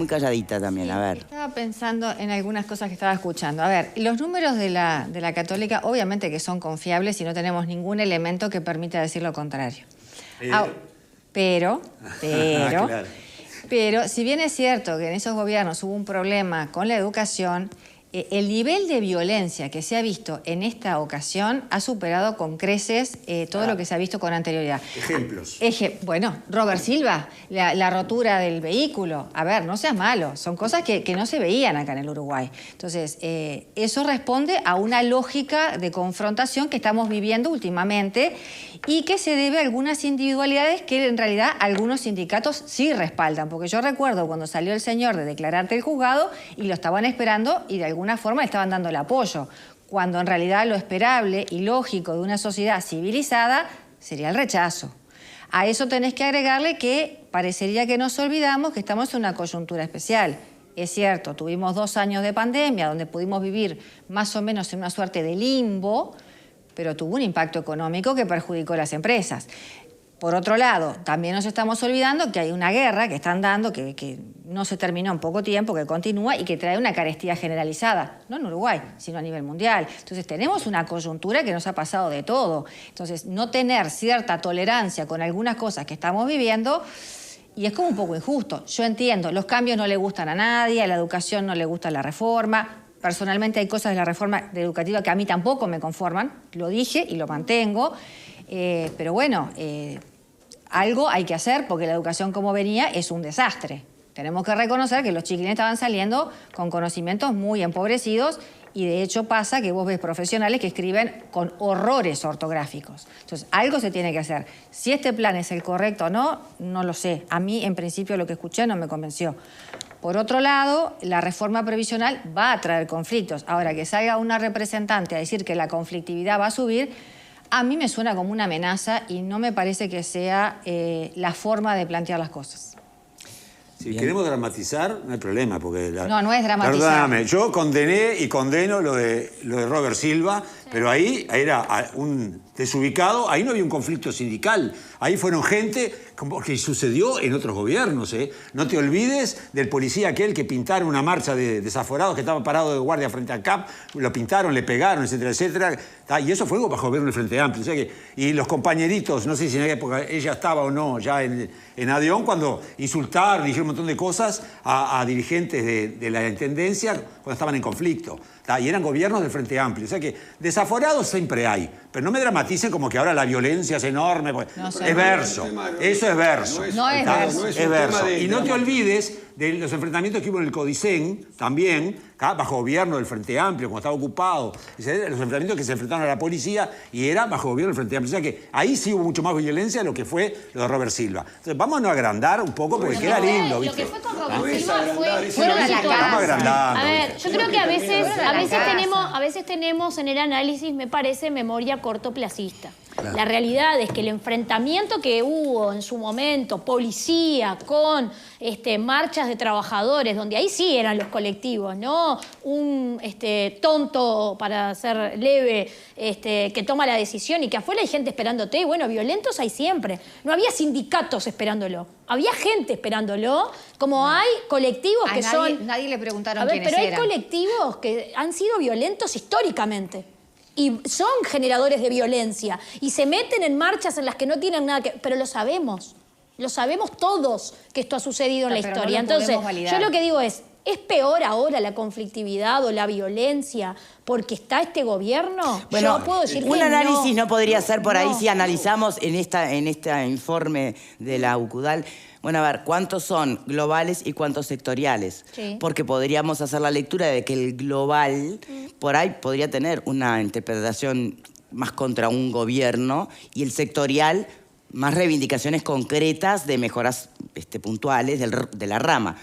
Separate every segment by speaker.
Speaker 1: Muy calladita también,
Speaker 2: Sí,
Speaker 1: a ver.
Speaker 2: estaba pensando en algunas cosas que estaba escuchando. A ver, los números de la Católica obviamente que son confiables y no tenemos ningún elemento que permita decir lo contrario. Pero,
Speaker 3: Claro.
Speaker 2: pero, si bien es cierto que en esos gobiernos hubo un problema con la educación, el nivel de violencia que se ha visto en esta ocasión ha superado con creces todo lo que se ha visto con anterioridad.
Speaker 3: Ejemplos.
Speaker 2: Bueno, Robert Silva, la rotura del vehículo. A ver, no seas malo, son cosas que no se veían acá en el Uruguay. Entonces, eso responde a una lógica de confrontación que estamos viviendo últimamente y que se debe a algunas individualidades que en realidad algunos sindicatos sí respaldan. Porque yo recuerdo cuando salió el señor de declarar ante el juzgado y lo estaban esperando y de alguna forma le estaban dando el apoyo, cuando en realidad lo esperable y lógico de una sociedad civilizada sería el rechazo. A eso tenés que agregarle que parecería que nos olvidamos que estamos en una coyuntura especial. Es cierto, tuvimos 2 años de pandemia donde pudimos vivir más o menos en una suerte de limbo, pero tuvo un impacto económico que perjudicó a las empresas. Por otro lado, también nos estamos olvidando que hay una guerra que están dando, que no se terminó en poco tiempo, que continúa y que trae una carestía generalizada, no en Uruguay, sino a nivel mundial. Entonces tenemos una coyuntura que nos ha pasado de todo. Entonces no tener cierta tolerancia con algunas cosas que estamos viviendo, y es como un poco injusto. Yo entiendo, los cambios no le gustan a nadie, a la educación no le gusta la reforma. Personalmente hay cosas de la reforma educativa que a mí tampoco me conforman, lo dije y lo mantengo, pero bueno, algo hay que hacer porque la educación como venía es un desastre. Tenemos que reconocer que los chiquilines estaban saliendo con conocimientos muy empobrecidos y de hecho pasa que vos ves profesionales que escriben con horrores ortográficos. Entonces, algo se tiene que hacer. Si este plan es el correcto o no, no lo sé. A mí, en principio, lo que escuché no me convenció. Por otro lado, la reforma previsional va a traer conflictos. Ahora, que salga una representante a decir que la conflictividad va a subir, a mí me suena como una amenaza y no me parece que sea la forma de plantear las cosas.
Speaker 3: Si queremos dramatizar, no hay problema, porque...
Speaker 2: No es dramatizar.
Speaker 3: Perdóname, yo condené y condeno lo de Robert Silva, sí. Pero ahí era un desubicado, ahí no había un conflicto sindical. Ahí fueron gente, como que sucedió en otros gobiernos, ¿eh? No te olvides del policía aquel que pintaron una marcha de desaforados que estaba parado de guardia frente al CAP, lo pintaron, le pegaron, etcétera, etcétera. Y eso fue bajo el gobierno del Frente Amplio. O sea que, y los compañeritos, no sé si en aquella época ella estaba o no ya en Adeón, cuando insultaron, dijeron un montón de cosas a dirigentes de la Intendencia cuando estaban en conflicto. Y eran gobiernos del Frente Amplio. O sea que desaforados siempre hay. Pero no me dramaticen como que ahora la violencia es enorme. No, es verso. Eso es verso.
Speaker 2: No es verso.
Speaker 3: Es verso. Y no te olvides de los enfrentamientos que hubo en el Codicen, también, bajo gobierno del Frente Amplio, cuando estaba ocupado. Los enfrentamientos que se enfrentaron a la policía y era bajo gobierno del Frente Amplio. O sea que ahí sí hubo mucho más violencia de lo que fue lo de Robert Silva. Entonces vamos a no agrandar un poco porque queda lindo, ¿viste?
Speaker 4: Lo que fue con Robert Silva fue
Speaker 2: a la casa.
Speaker 4: A ver, yo creo que a veces tenemos en el análisis, me parece, memoria cortoplacista. Claro. La realidad es que el enfrentamiento que hubo en su momento, policía con marchas de trabajadores, donde ahí sí eran los colectivos, ¿no? Un tonto, para ser leve, que toma la decisión y que afuera hay gente esperándote. Y bueno, violentos hay siempre. No había sindicatos esperándolo. Había gente esperándolo, como hay colectivos que son...
Speaker 2: Nadie le preguntaron quiénes
Speaker 4: eran. Pero hay
Speaker 2: eran.
Speaker 4: colectivos que han sido violentos históricamente. Y son generadores de violencia. Y se meten en marchas en las que no tienen nada que... Pero lo sabemos todos que esto ha sucedido en la historia.
Speaker 2: No
Speaker 4: entonces, yo lo que digo ¿es peor ahora la conflictividad o la violencia porque está este gobierno?
Speaker 1: Bueno,
Speaker 4: yo puedo decir
Speaker 1: un
Speaker 4: que
Speaker 1: análisis no podría ser por ahí
Speaker 4: no.
Speaker 1: si analizamos en este informe de la UCUDAL. Bueno, a ver, ¿cuántos son globales y cuántos sectoriales?
Speaker 4: Sí.
Speaker 1: Porque podríamos hacer la lectura de que el global por ahí podría tener una interpretación más contra un gobierno y el sectorial más reivindicaciones concretas de mejoras puntuales de la rama.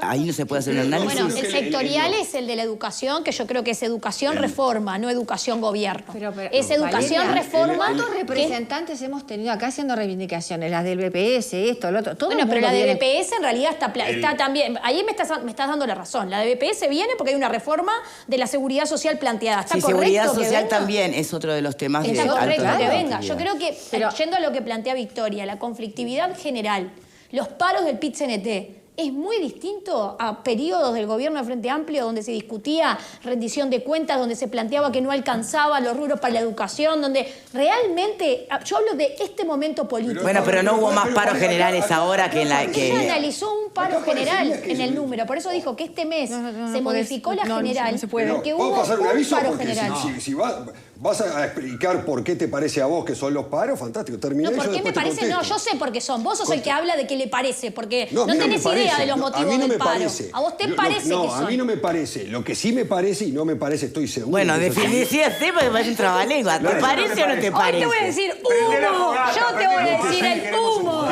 Speaker 1: Ahí no se puede hacer un análisis.
Speaker 4: Bueno, el sectorial es el de la educación, que yo creo que es educación reforma, no educación gobierno. Es educación reforma.
Speaker 2: ¿Cuántos representantes hemos tenido acá haciendo reivindicaciones? Las del BPS, esto, lo otro.
Speaker 4: Bueno, pero la de BPS en realidad está también... Ahí me estás dando la razón. La de BPS viene porque hay una reforma de la seguridad social planteada. ¿Está correcto
Speaker 1: seguridad
Speaker 4: que
Speaker 1: social
Speaker 4: venga?
Speaker 1: También es otro de los temas
Speaker 4: Está
Speaker 1: de
Speaker 4: correcto
Speaker 1: alto
Speaker 4: que
Speaker 1: nivel.
Speaker 4: venga. Yo creo que, yendo a lo que plantea Victoria, la conflictividad general, los paros del PIT-CNT, es muy distinto a periodos del gobierno de Frente Amplio donde se discutía rendición de cuentas, donde se planteaba que no alcanzaba los rubros para la educación, donde realmente, yo hablo de este momento político.
Speaker 1: Bueno, pero no hubo más paros generales ahora que en la
Speaker 4: Ella
Speaker 1: que...
Speaker 4: analizó un paro general en el número, por eso dijo que este mes se modificó la general, porque
Speaker 5: ¿Puedo
Speaker 4: hubo
Speaker 5: pasar un aviso?
Speaker 4: paro
Speaker 5: Porque
Speaker 4: general.
Speaker 5: si vas a explicar por qué te parece a vos que son los paros, fantástico, terminé.
Speaker 4: No, ¿por qué me parece? No, yo sé por qué son. Vos sos el que habla de qué le parece, porque no tenés idea de los motivos del paro. ¿A vos te parece que son?
Speaker 5: No, a mí no me parece. Lo que sí me parece, y no me parece, estoy seguro.
Speaker 1: Bueno,
Speaker 5: que eso es así.
Speaker 1: definición porque parece un trabalengua. ¿Te parece o no te
Speaker 4: Hoy
Speaker 1: parece?
Speaker 4: te voy a decir humo. Yo te voy a decir el humo.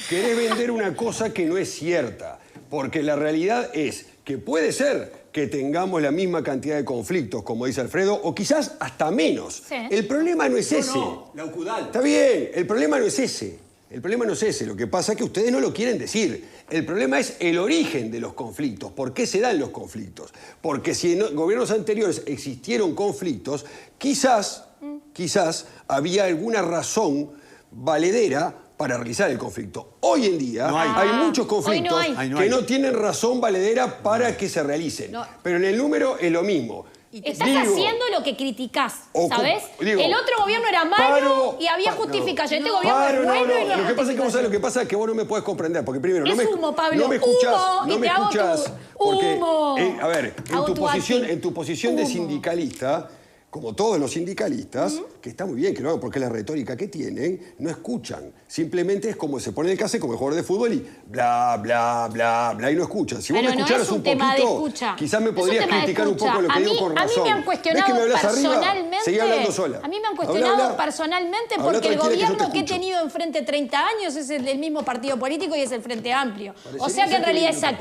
Speaker 5: Querés vender una cosa que no es cierta, porque la realidad es que puede ser que tengamos la misma cantidad de conflictos, como dice Alfredo, o quizás hasta menos.
Speaker 4: Sí.
Speaker 5: El problema no es ese.
Speaker 3: No, la UCUDAL.
Speaker 5: Está bien, el problema no es ese. El problema no es ese. Lo que pasa es que ustedes no lo quieren decir. El problema es el origen de los conflictos. ¿Por qué se dan los conflictos? Porque si en gobiernos anteriores existieron conflictos, quizás había alguna razón valedera para realizar el conflicto. Hoy en día hay muchos conflictos que no tienen razón valedera para que se realicen. Pero en el número es lo mismo.
Speaker 4: Estás haciendo lo que criticás, ¿sabes?
Speaker 5: Digo,
Speaker 4: el otro gobierno era malo y había justificación. Este gobierno es bueno y no
Speaker 5: Lo que pasa es que vos sabés, lo que pasa es que vos no me podés comprender, porque primero
Speaker 4: Es humo, Pablo,
Speaker 5: no me escuchás,
Speaker 4: humo,
Speaker 5: no
Speaker 4: y
Speaker 5: me
Speaker 4: te hago
Speaker 5: escuchás,
Speaker 4: tu
Speaker 5: porque
Speaker 4: humo.
Speaker 5: a ver,
Speaker 4: Hago tu acting.
Speaker 5: en tu posición de
Speaker 4: Humo.
Speaker 5: sindicalista, como todos los sindicalistas, que está muy bien que lo hagan porque la retórica que tienen, no escuchan. Simplemente es como se pone el cassette como el jugador de fútbol y bla, bla, bla, bla, y no escuchan. Si vos
Speaker 4: Pero
Speaker 5: me
Speaker 4: no
Speaker 5: escucharas
Speaker 4: es un
Speaker 5: un
Speaker 4: tema de
Speaker 5: poquito,
Speaker 4: escucha.
Speaker 5: quizás me
Speaker 4: Es un
Speaker 5: podrías
Speaker 4: tema de
Speaker 5: criticar un poco lo
Speaker 4: escucha.
Speaker 5: que digo con razón.
Speaker 4: A mí me han
Speaker 5: ¿Ves
Speaker 4: cuestionado
Speaker 5: que me hablas arriba?
Speaker 4: personalmente.
Speaker 5: Seguí hablando sola.
Speaker 4: A mí me han
Speaker 5: Habla,
Speaker 4: cuestionado
Speaker 5: habla.
Speaker 4: personalmente
Speaker 5: Habla
Speaker 4: porque el
Speaker 5: tranquila que yo te
Speaker 4: gobierno que he
Speaker 5: escucho.
Speaker 4: tenido enfrente 30 años es el del mismo partido político y es el Frente Amplio.
Speaker 5: Parecería
Speaker 4: O sea que
Speaker 5: ser
Speaker 4: en
Speaker 5: que
Speaker 4: realidad
Speaker 5: vive en
Speaker 4: esa
Speaker 5: otro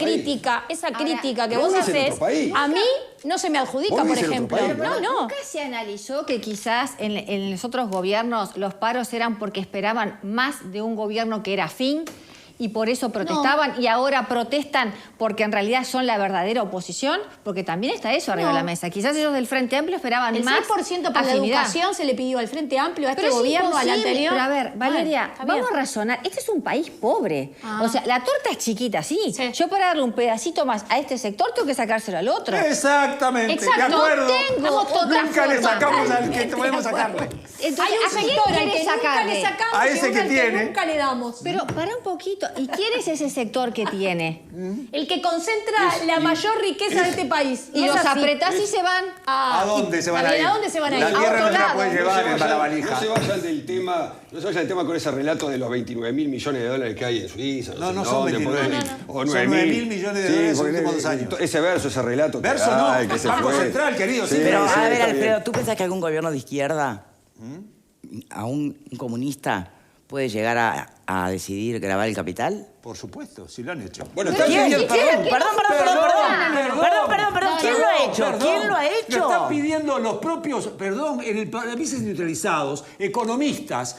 Speaker 5: país.
Speaker 4: crítica que
Speaker 5: No,
Speaker 4: vos
Speaker 5: vivís en
Speaker 4: haces,
Speaker 5: otro país.
Speaker 4: a mí no se me adjudica,
Speaker 5: Vos
Speaker 4: por
Speaker 5: vivís en otro
Speaker 4: ejemplo.
Speaker 5: país,
Speaker 4: No.
Speaker 2: ¿Nunca se analizó que quizás en los otros gobiernos los paros eran porque esperaban más de un gobierno que era afín y por eso protestaban y ahora protestan porque en realidad son la verdadera oposición? Porque también está eso arriba de la mesa. Quizás ellos del Frente Amplio esperaban
Speaker 4: El
Speaker 2: más
Speaker 4: 6% para la
Speaker 2: afinidad.
Speaker 4: educación se le pidió al Frente Amplio, a este
Speaker 2: Pero es
Speaker 4: gobierno, al
Speaker 2: imposible.
Speaker 4: anterior.
Speaker 2: Pero a ver, Valeria,
Speaker 4: Bueno, está bien.
Speaker 2: vamos a razonar. Este es un país pobre. O sea, la torta es chiquita, sí.
Speaker 4: Sí.
Speaker 2: Yo para darle un pedacito más a este sector tengo que sacárselo al otro.
Speaker 3: Exactamente,
Speaker 4: Exacto,
Speaker 3: de acuerdo.
Speaker 2: tengo otra
Speaker 3: Nunca le
Speaker 2: forma.
Speaker 3: sacamos al que podemos sacarle.
Speaker 2: Entonces,
Speaker 4: Hay un
Speaker 2: ¿a quién
Speaker 4: sector al
Speaker 2: quiere
Speaker 4: que nunca
Speaker 2: sacarle?
Speaker 4: le sacamos
Speaker 3: A
Speaker 4: y
Speaker 3: ese
Speaker 4: uno
Speaker 3: que
Speaker 4: al
Speaker 3: tiene.
Speaker 4: nunca le damos.
Speaker 2: Pero para un poquito. ¿Y quién es ese sector que tiene?
Speaker 4: El que concentra la mayor riqueza de este país.
Speaker 2: Y
Speaker 4: es
Speaker 2: los
Speaker 4: así.
Speaker 2: apretás y se van.
Speaker 3: ¿A dónde se van a ir?
Speaker 4: ¿A dónde se van a ir?
Speaker 3: La
Speaker 4: A
Speaker 3: tierra
Speaker 4: otro
Speaker 3: no se la
Speaker 4: lado.
Speaker 3: puede llevar en la valija.
Speaker 5: No se vayan del tema, con ese relato de los 29.000 millones de dólares que hay en Suiza.
Speaker 3: No,
Speaker 5: sé
Speaker 3: no
Speaker 5: dónde,
Speaker 3: son 29.000.
Speaker 5: O
Speaker 3: Son
Speaker 5: 9.000
Speaker 3: 9.000 millones de dólares en los
Speaker 5: porque
Speaker 3: últimos 2 años.
Speaker 5: Ese verso, ese relato. que
Speaker 3: Verso no,
Speaker 5: hay, que se
Speaker 3: Banco
Speaker 5: fue.
Speaker 3: Central, querido, sí.
Speaker 1: Pero,
Speaker 5: sí,
Speaker 1: a ver,
Speaker 5: está
Speaker 1: Alfredo,
Speaker 5: bien.
Speaker 1: ¿tú pensás que algún gobierno de izquierda, a un comunista, puede llegar a decidir grabar el capital?
Speaker 3: Por supuesto, sí lo han hecho.
Speaker 5: Bueno,
Speaker 1: ¿Quién?
Speaker 5: está bien.
Speaker 1: Perdón. ¿Quién lo ha hecho?
Speaker 3: Perdón.
Speaker 1: ¿Quién lo ha
Speaker 3: Lo
Speaker 1: hecho?
Speaker 3: están pidiendo los propios, en el países industrializados, economistas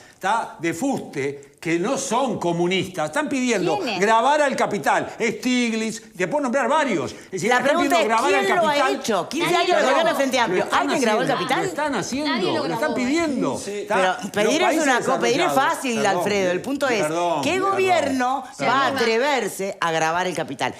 Speaker 3: de fuste, que no son comunistas, están pidiendo
Speaker 2: ¿Quiénes?
Speaker 3: grabar al capital. Stiglitz, te puedo nombrar varios. Es decir,
Speaker 1: La
Speaker 3: están
Speaker 1: pregunta
Speaker 3: pidiendo
Speaker 1: es,
Speaker 3: grabar al
Speaker 1: ¿quién lo ha
Speaker 3: capital.
Speaker 1: hecho? 15
Speaker 4: Nadie
Speaker 1: años de
Speaker 4: lo
Speaker 1: gobierno
Speaker 4: grabó.
Speaker 1: Frente Amplio.
Speaker 3: Lo están
Speaker 1: ¿Alguien grabó el
Speaker 3: haciendo,
Speaker 1: capital?
Speaker 3: Lo están haciendo,
Speaker 4: Nadie lo
Speaker 3: lo están
Speaker 4: grabó,
Speaker 3: pidiendo.
Speaker 1: Pero pedir es una cosa, pedir es
Speaker 3: desarrollados.
Speaker 1: fácil,
Speaker 3: Perdón,
Speaker 1: Alfredo. El punto es, ¿qué gobierno va a atreverse a grabar el capital?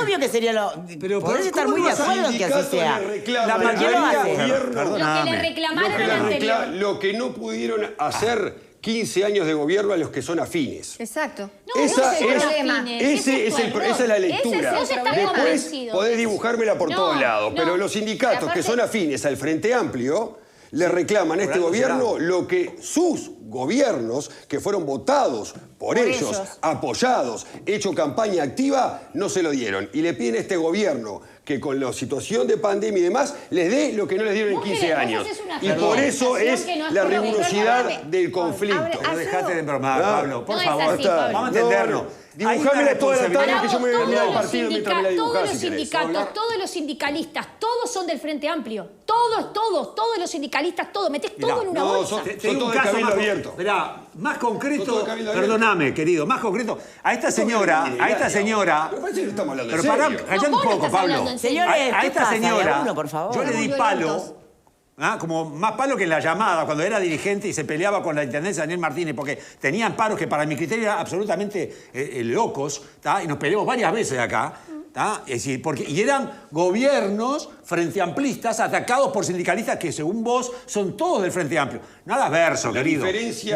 Speaker 1: Obvio que sería lo...
Speaker 3: Pero,
Speaker 1: podés estar
Speaker 3: ¿cómo
Speaker 1: muy de
Speaker 3: vas a
Speaker 1: acuerdo en que así
Speaker 5: sindicatos
Speaker 1: sea.
Speaker 5: le reclaman
Speaker 3: La
Speaker 5: al
Speaker 1: ¿quién lo hace?
Speaker 5: gobierno
Speaker 4: Lo que le reclamaron al anterior.
Speaker 5: lo que no pudieron hacer 15 años de gobierno a los que son afines.
Speaker 2: Exacto.
Speaker 4: No,
Speaker 5: Esa
Speaker 4: ese es el
Speaker 5: es-
Speaker 4: problema.
Speaker 5: ese es el- esa es la lectura.
Speaker 4: Vos estás
Speaker 5: Después
Speaker 4: convencido.
Speaker 5: podés dibujármela por
Speaker 4: No,
Speaker 5: todos lados,
Speaker 4: no.
Speaker 5: pero los sindicatos
Speaker 2: Pero aparte-
Speaker 5: que son afines al Frente Amplio le reclaman a este
Speaker 3: algo
Speaker 5: gobierno
Speaker 3: será.
Speaker 5: lo que sus gobiernos, que fueron votados por ellos,
Speaker 2: ellos.
Speaker 5: apoyados, hecho campaña activa, no se lo dieron. Y le piden a este gobierno que con la situación de pandemia y demás les dé lo que no les dieron en
Speaker 4: Vos
Speaker 5: 15
Speaker 4: querés- vos
Speaker 5: años.
Speaker 4: haces una
Speaker 5: Y por eso
Speaker 4: generalización
Speaker 5: es
Speaker 4: que no es
Speaker 5: la
Speaker 4: correcta.
Speaker 5: rigurosidad
Speaker 2: Perdóname.
Speaker 5: del conflicto.
Speaker 2: Abre-
Speaker 3: Pero dejate de bromar,
Speaker 5: Ah.
Speaker 3: Pablo, por
Speaker 4: No es
Speaker 3: favor.
Speaker 4: así, Pablo.
Speaker 3: Vamos a entendernos.
Speaker 5: Dibujámela toda la tarde
Speaker 4: Para
Speaker 5: que yo
Speaker 4: vos,
Speaker 5: me voy a mirar el
Speaker 4: todos los
Speaker 5: partido mientras me la
Speaker 4: todos
Speaker 5: dibujás,
Speaker 4: los
Speaker 5: si querés.
Speaker 4: sindicatos, todos los sindicalistas, todos son del Frente Amplio. Todos los sindicalistas, todos. Metés
Speaker 3: Mirá,
Speaker 4: todo en una
Speaker 5: no,
Speaker 4: bolsa.
Speaker 5: son-
Speaker 3: Te digo
Speaker 5: todo
Speaker 3: un
Speaker 5: de
Speaker 3: caso
Speaker 5: cabildo
Speaker 3: más,
Speaker 5: abierto.
Speaker 3: Mirá, más
Speaker 5: Todo
Speaker 3: concreto,
Speaker 5: de cabildo abierto.
Speaker 3: perdóname, querido, más concreto, a esta señora,
Speaker 5: Me parece que estamos hablando
Speaker 3: pero
Speaker 5: en
Speaker 3: pará,
Speaker 5: serio.
Speaker 3: callate
Speaker 4: No,
Speaker 3: un
Speaker 4: vos no
Speaker 3: poco,
Speaker 4: estás
Speaker 3: Pablo.
Speaker 4: hablando en serio.
Speaker 1: Señores,
Speaker 3: A
Speaker 1: ¿qué
Speaker 3: esta
Speaker 1: pasa? De a
Speaker 3: señora,
Speaker 1: uno, por favor.
Speaker 3: yo le di
Speaker 4: Somos
Speaker 3: palo,
Speaker 4: violentos.
Speaker 3: como más palo que en La Llamada, cuando era dirigente y se peleaba con la intendencia Daniel Martínez, porque tenían paros que para mi criterio eran absolutamente locos, y nos peleamos varias veces acá. Es decir, y eran gobiernos frente amplistas atacados por sindicalistas que, según vos, son todos del Frente Amplio. Nada verso, querido.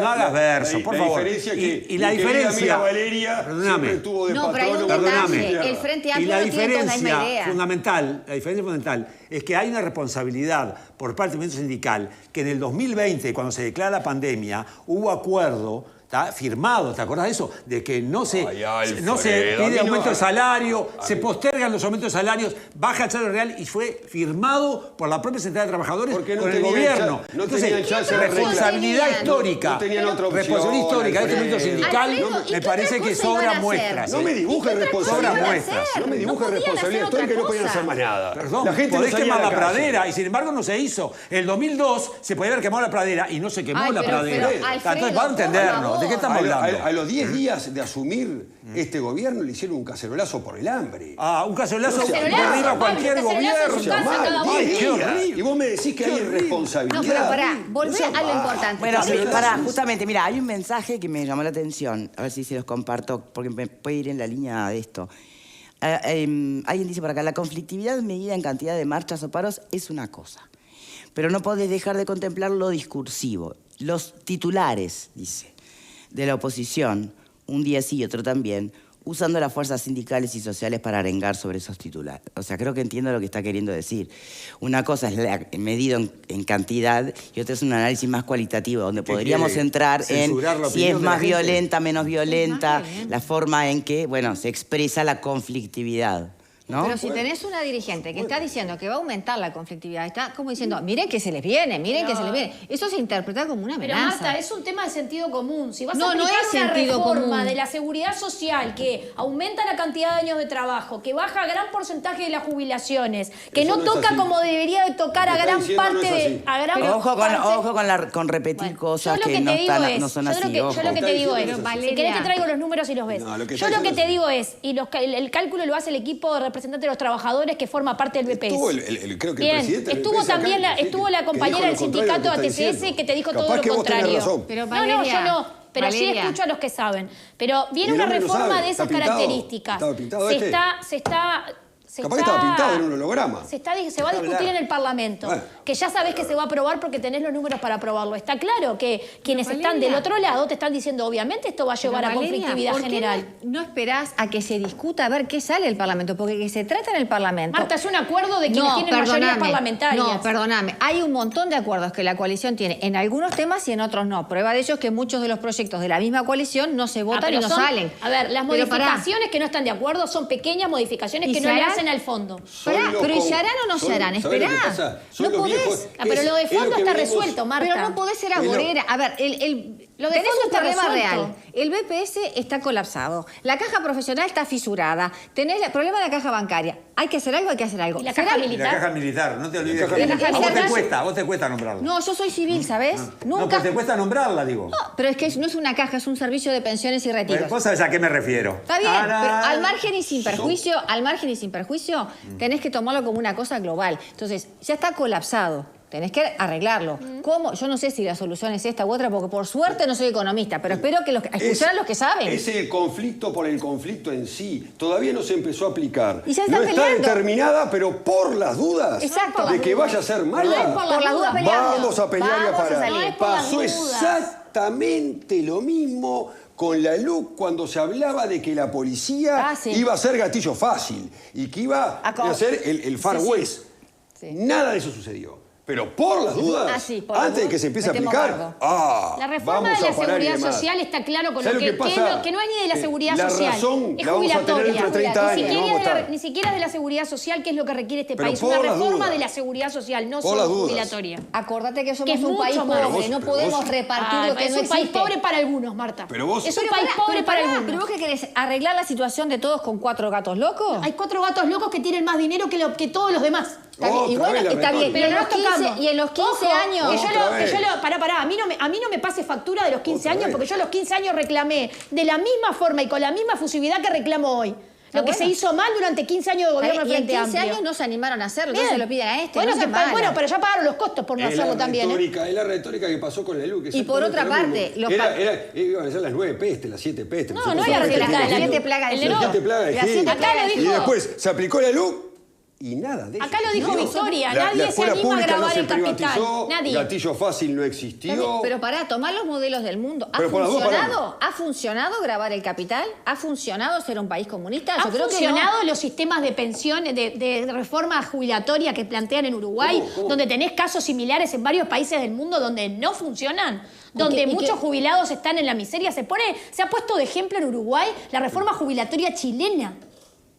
Speaker 3: Nada verso, por favor.
Speaker 5: Y la diferencia, Valeria, siempre tuvo de patrón.
Speaker 2: Perdóname. El Frente Amplio
Speaker 3: y la
Speaker 2: no tiene toda la misma
Speaker 3: diferencia
Speaker 2: idea.
Speaker 3: fundamental, es que hay una responsabilidad por parte del movimiento sindical que en el 2020, cuando se declara la pandemia, hubo acuerdo firmado, ¿te acordás de eso? De que no se pide aumento de salario, se postergan los aumentos de salarios, baja el salario real y fue firmado por la propia Central de Trabajadores con el gobierno.
Speaker 5: No tenían chance
Speaker 3: de responsabilidad histórica.
Speaker 5: No tenían otra opción.
Speaker 3: Responsabilidad histórica de este movimiento sindical me parece que sobra muestras.
Speaker 5: No me dibuje responsabilidad.
Speaker 3: No
Speaker 5: me dibuje responsabilidad histórica y no podían hacer más nada.
Speaker 3: Perdón,
Speaker 5: la gente
Speaker 3: podés quemar la
Speaker 5: calle.
Speaker 3: pradera y sin embargo no se hizo. En el 2002 se podía haber quemado la pradera y no se quemó la pradera. Entonces, para entendernos, ¿de qué estamos hablando?
Speaker 5: A los 10 días de asumir este gobierno le hicieron un cacerolazo por el hambre.
Speaker 3: Un cacerolazo derriba cualquier gobierno.
Speaker 5: Ay, qué horrible. Y vos me decís que hay irresponsabilidad.
Speaker 2: No, pero pará, volvé a lo importante.
Speaker 1: Bueno, justamente, mira, hay un mensaje que me llamó la atención, a ver si se los comparto, porque me puede ir en la línea de esto. Alguien dice por acá, la conflictividad medida en cantidad de marchas o paros es una cosa, pero no podés dejar de contemplar lo discursivo. Los titulares, dice, de la oposición, un día sí y otro también, usando las fuerzas sindicales y sociales para arengar sobre esos titulares. O sea, creo que entiendo lo que está queriendo decir. Una cosa es medido en cantidad y otra es un análisis más cualitativo, donde podríamos entrar en si es más violenta, menos violenta, la forma en que, se expresa la conflictividad. ¿No?
Speaker 2: Pero si tenés una dirigente que está diciendo que va a aumentar la conflictividad, está como diciendo, miren que se les viene, que se les viene. Eso se interpreta como una amenaza.
Speaker 4: Pero Marta, es un tema de sentido común. Si vas a
Speaker 2: no
Speaker 4: aplicar
Speaker 2: es
Speaker 4: una reforma
Speaker 2: común.
Speaker 4: de la seguridad social que aumenta la cantidad de años de trabajo, que baja gran porcentaje de las jubilaciones, que
Speaker 5: eso
Speaker 4: no
Speaker 5: no
Speaker 4: toca como debería de tocar a gran parte de...
Speaker 1: Ojo con repetir cosas que no son así.
Speaker 4: Yo lo que te digo es, si querés te traigo los números y los ves. Yo lo que te digo es, y el cálculo lo hace el equipo de representantes de los trabajadores que forma parte del BPS.
Speaker 5: Estuvo creo que
Speaker 4: bien,
Speaker 5: el presidente
Speaker 4: estuvo
Speaker 5: BPS
Speaker 4: también
Speaker 5: acá,
Speaker 4: estuvo la compañera del sindicato ATCS que te dijo todo lo contrario.
Speaker 2: Pero
Speaker 4: No, yo no. Pero sí escucho a los que saben. Pero viene una reforma de esas características.
Speaker 5: Estaba pintado
Speaker 4: Capaz
Speaker 5: que estaba pintado en un holograma.
Speaker 4: Se va a discutir en el Parlamento. Que ya sabés que se va a aprobar porque tenés los números para aprobarlo. Está claro que quienes están del otro lado te están diciendo, obviamente, esto va a llevar a conflictividad general.
Speaker 2: No esperás a que se discuta a ver qué sale del Parlamento, porque que se trata en el Parlamento.
Speaker 4: Marta, es un acuerdo de quienes tienen mayoría parlamentaria.
Speaker 2: No, perdóname. Hay un montón de acuerdos que la coalición tiene en algunos temas y en otros no. Prueba de ello es que muchos de los proyectos de la misma coalición no se votan y no salen.
Speaker 4: A ver, las modificaciones que no están de acuerdo son pequeñas modificaciones que no le hacen al fondo.
Speaker 2: Pero ¿y se harán o no se harán? Esperá. No podés.
Speaker 4: Pero lo de fondo está resuelto, Marta.
Speaker 2: Pero no podés ser agorera. A ver,
Speaker 4: lo de
Speaker 2: tenés
Speaker 4: fondo
Speaker 2: un
Speaker 4: está
Speaker 2: problema
Speaker 4: resuelto.
Speaker 2: real. El BPS está colapsado. La caja profesional está fisurada. Tenés el problema de la caja bancaria. Hay que hacer algo, hay que hacer algo.
Speaker 4: ¿Y la caja militar?
Speaker 3: Y la caja militar, no te olvides. A vos te cuesta nombrarla.
Speaker 2: No, yo soy civil, ¿sabés?
Speaker 3: No,
Speaker 2: Nunca.
Speaker 3: pero te cuesta nombrarla, digo.
Speaker 2: No, pero es que no es una caja, es un servicio de pensiones y retiros.
Speaker 3: Vos sabés a qué me refiero.
Speaker 2: Está bien, pero al margen y sin perjuicio, tenés que tomarlo como una cosa global. Entonces, ya está colapsado. Tenés que arreglarlo. ¿Cómo? Yo no sé si la solución es esta u otra, porque por suerte no soy economista, pero espero que escuchar a los que saben.
Speaker 5: Es el conflicto por el conflicto en sí. Todavía no se empezó a aplicar.
Speaker 2: Y ya
Speaker 5: no
Speaker 2: está
Speaker 5: está
Speaker 2: peleando.
Speaker 5: determinada, pero por las dudas
Speaker 2: Exacto.
Speaker 5: de que vaya a ser mala.
Speaker 2: Por las dudas peleando.
Speaker 5: Vamos a pelear y a
Speaker 2: Vamos a
Speaker 5: parar.
Speaker 2: salir.
Speaker 4: No es por las
Speaker 5: Pasó
Speaker 4: dudas.
Speaker 5: exactamente lo mismo con la LUC cuando se hablaba de que la policía
Speaker 2: sí.
Speaker 5: iba a ser gatillo fácil y que iba a hacer el Far West.
Speaker 2: Sí.
Speaker 5: Nada de eso sucedió. Pero por las dudas,
Speaker 2: por las
Speaker 5: antes de
Speaker 2: dudas,
Speaker 5: que se empiece a
Speaker 2: metemos
Speaker 5: aplicar,
Speaker 2: bardo.
Speaker 4: La reforma de la seguridad social está claro con lo que no es ni de la seguridad social, es jubilatoria. Ni siquiera es de la seguridad social, que es lo que requiere este país. Una reforma de la seguridad social, no solo jubilatoria.
Speaker 2: Acordate que somos un país pobre, no podemos repartir lo que no existe.
Speaker 4: Es un país pobre para algunos, Marta. Es un país pobre para algunos.
Speaker 2: ¿Pero vos qué querés? ¿Arreglar la situación de todos con 4 gatos locos?
Speaker 4: Hay 4 gatos locos que tienen más dinero que todos los demás.
Speaker 2: Y bueno, está bien,
Speaker 4: pero no nos tocamos.
Speaker 2: Y en los 15 años...
Speaker 4: Pará, a mí no me pase factura de los 15 años, porque yo a los 15 años reclamé de la misma forma y con la misma fusividad que reclamo hoy. lo que se hizo mal durante 15 años de gobierno del
Speaker 2: Y en
Speaker 4: Frente
Speaker 2: 15
Speaker 4: Amplio.
Speaker 2: años no se animaron a hacerlo,
Speaker 4: Bien.
Speaker 2: entonces se lo piden a este.
Speaker 4: Bueno,
Speaker 2: no sean malas.
Speaker 4: bueno, pero ya pagaron los costos por no hacerlo también.
Speaker 5: Es la retórica que pasó con la LUC.
Speaker 2: Y por otra parte,
Speaker 5: iban a ser las 9 pestes, las 7 pestes.
Speaker 4: No, no era
Speaker 2: Las
Speaker 4: retórica,
Speaker 2: las 7 plagas de
Speaker 4: el
Speaker 2: Egipto.
Speaker 4: Neró.
Speaker 5: 7 plagas de
Speaker 2: Las 7
Speaker 5: Egipto.
Speaker 4: Acá lo
Speaker 2: plagas de
Speaker 4: dijo-
Speaker 5: Y después se aplicó la LUC y nada de eso.
Speaker 4: Acá lo dijo
Speaker 5: sucedió.
Speaker 4: Victoria,
Speaker 5: La
Speaker 4: nadie se
Speaker 5: escuela
Speaker 4: anima a
Speaker 5: pública
Speaker 4: grabar
Speaker 5: no se
Speaker 4: el capital.
Speaker 5: privatizó,
Speaker 4: Nadie.
Speaker 5: gatillo fácil no existió.
Speaker 2: Pero pará, tomar los modelos del mundo. ¿Ha
Speaker 5: Pero por las dos
Speaker 2: funcionado? ¿Ha funcionado grabar el capital? ¿Ha funcionado ser un país comunista?
Speaker 4: ¿Han funcionado los sistemas de pensiones, de reforma jubilatoria que plantean en Uruguay,
Speaker 5: ¿Cómo?
Speaker 4: donde tenés casos similares en varios países del mundo donde no funcionan? Donde
Speaker 2: y
Speaker 4: muchos
Speaker 2: que-
Speaker 4: jubilados están en la miseria. Se ha puesto de ejemplo en Uruguay la reforma jubilatoria chilena.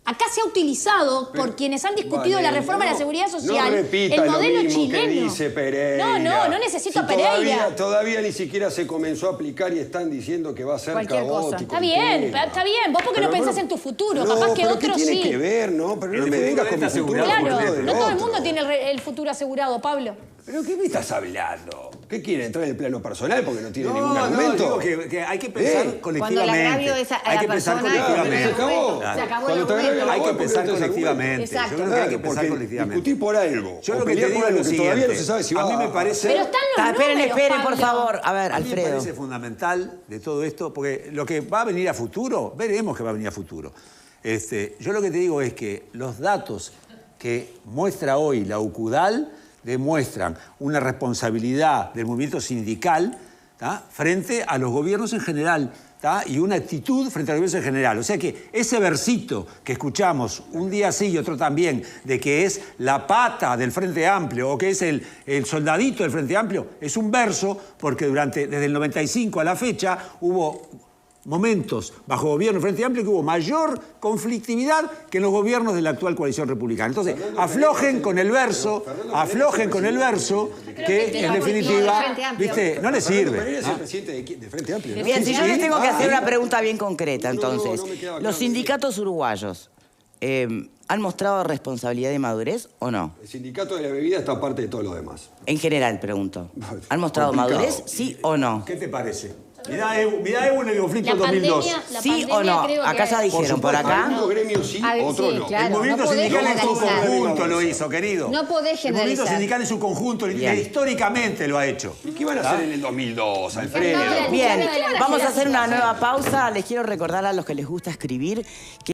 Speaker 4: Acá se ha utilizado por quienes han discutido la reforma de la seguridad social,
Speaker 5: no repita
Speaker 4: el modelo
Speaker 5: lo mismo
Speaker 4: chileno.
Speaker 5: que dice Pereira.
Speaker 4: No necesito a Pereira.
Speaker 5: Todavía ni siquiera se comenzó a aplicar y están diciendo que va a ser
Speaker 2: Cualquier cosa.
Speaker 5: caótico.
Speaker 4: Está
Speaker 5: el
Speaker 4: bien,
Speaker 5: tema.
Speaker 4: está bien. Vos porque no pensás en tu futuro,
Speaker 5: no,
Speaker 4: capaz que
Speaker 5: pero
Speaker 4: otros
Speaker 5: ¿qué tiene
Speaker 4: sí.
Speaker 5: que ver, no? Pero no
Speaker 3: El
Speaker 5: me
Speaker 3: futuro
Speaker 5: vengas con mi
Speaker 3: está
Speaker 5: futuro.
Speaker 3: asegurado,
Speaker 5: por
Speaker 4: Claro,
Speaker 5: lo del
Speaker 4: no todo el
Speaker 5: otro.
Speaker 4: mundo tiene el futuro asegurado, Pablo.
Speaker 5: ¿Pero qué me estás hablando? ¿Qué quiere? ¿Entrar en el plano personal porque no tiene ningún
Speaker 3: No,
Speaker 5: argumento?
Speaker 3: digo que hay que pensar
Speaker 2: Cuando
Speaker 3: colectivamente.
Speaker 2: el agravio es a
Speaker 3: hay
Speaker 2: la
Speaker 3: que pensar
Speaker 2: persona,
Speaker 3: colectivamente.
Speaker 5: se acabó.
Speaker 2: Se acabó
Speaker 5: Cuando
Speaker 2: el
Speaker 5: te
Speaker 2: argumento.
Speaker 5: agravia la
Speaker 3: Hay que
Speaker 5: voz,
Speaker 3: pensar
Speaker 5: porque no te
Speaker 3: colectivamente.
Speaker 2: Exacto.
Speaker 3: Yo creo que hay que pensar
Speaker 5: porque
Speaker 3: colectivamente.
Speaker 5: discutir por algo.
Speaker 3: Yo
Speaker 5: o
Speaker 3: lo que te
Speaker 5: pelear
Speaker 3: digo
Speaker 5: por
Speaker 3: es
Speaker 5: algo
Speaker 3: lo
Speaker 5: que todavía
Speaker 3: siguiente.
Speaker 5: no se sabe si va
Speaker 3: a mí me parece...
Speaker 4: Pero están los
Speaker 1: Esperen,
Speaker 4: números,
Speaker 1: esperen, por
Speaker 4: Pablo.
Speaker 1: favor. A ver,
Speaker 3: A mí me
Speaker 1: Alfredo.
Speaker 3: parece fundamental de todo esto, porque lo que va a venir a futuro, veremos que va a venir a futuro. Yo lo que te digo es que los datos que muestra hoy la UCUDAL demuestran una responsabilidad del movimiento sindical, ¿tá?, frente a los gobiernos en general, ¿tá?, y una actitud frente a los gobiernos en general. O sea que ese versito que escuchamos un día sí y otro también, de que es la pata del Frente Amplio o que es el soldadito del Frente Amplio, es un verso porque desde el 95 a la fecha hubo momentos bajo gobierno del Frente Amplio que hubo mayor conflictividad que en los gobiernos de la actual coalición republicana. Entonces, aflojen con el verso, que en definitiva, ¿viste? No le sirve.
Speaker 5: Pereira es el presidente del Frente Amplio, ¿no?
Speaker 1: Bien, si yo les tengo que hacer
Speaker 5: sí.
Speaker 1: una pregunta bien concreta,
Speaker 5: No, no,
Speaker 1: entonces.
Speaker 5: no me queda claro.
Speaker 1: ¿Los sindicatos uruguayos han mostrado responsabilidad y madurez o no?
Speaker 5: El sindicato de la bebida está aparte de todo lo demás.
Speaker 1: En general, pregunto. ¿Han mostrado
Speaker 5: Complicado.
Speaker 1: madurez, sí o no?
Speaker 3: ¿Qué te parece? Mirá Evo en el conflicto
Speaker 4: La
Speaker 3: del 2002.
Speaker 4: pandemia, la
Speaker 1: ¿Sí
Speaker 4: pandemia
Speaker 1: o no?
Speaker 4: creo que-
Speaker 1: Acá ya dijeron, por acá.
Speaker 5: Algunos gremios sí,
Speaker 2: A ver,
Speaker 5: otros
Speaker 2: sí,
Speaker 5: no.
Speaker 2: claro.
Speaker 3: El movimiento
Speaker 2: no podés
Speaker 3: sindical en su
Speaker 2: generalizar.
Speaker 3: conjunto lo hizo, querido.
Speaker 2: No podés
Speaker 3: El movimiento
Speaker 2: generalizar.
Speaker 3: sindical en su conjunto,
Speaker 1: Bien.
Speaker 3: históricamente lo ha hecho.
Speaker 5: ¿Y qué van a hacer en el 2002, Alfredo?
Speaker 2: No,
Speaker 1: Bien,
Speaker 2: ¿qué van a
Speaker 1: vamos a
Speaker 2: hacer?
Speaker 1: hacer una nueva pausa. Les quiero recordar a los que les gusta escribir que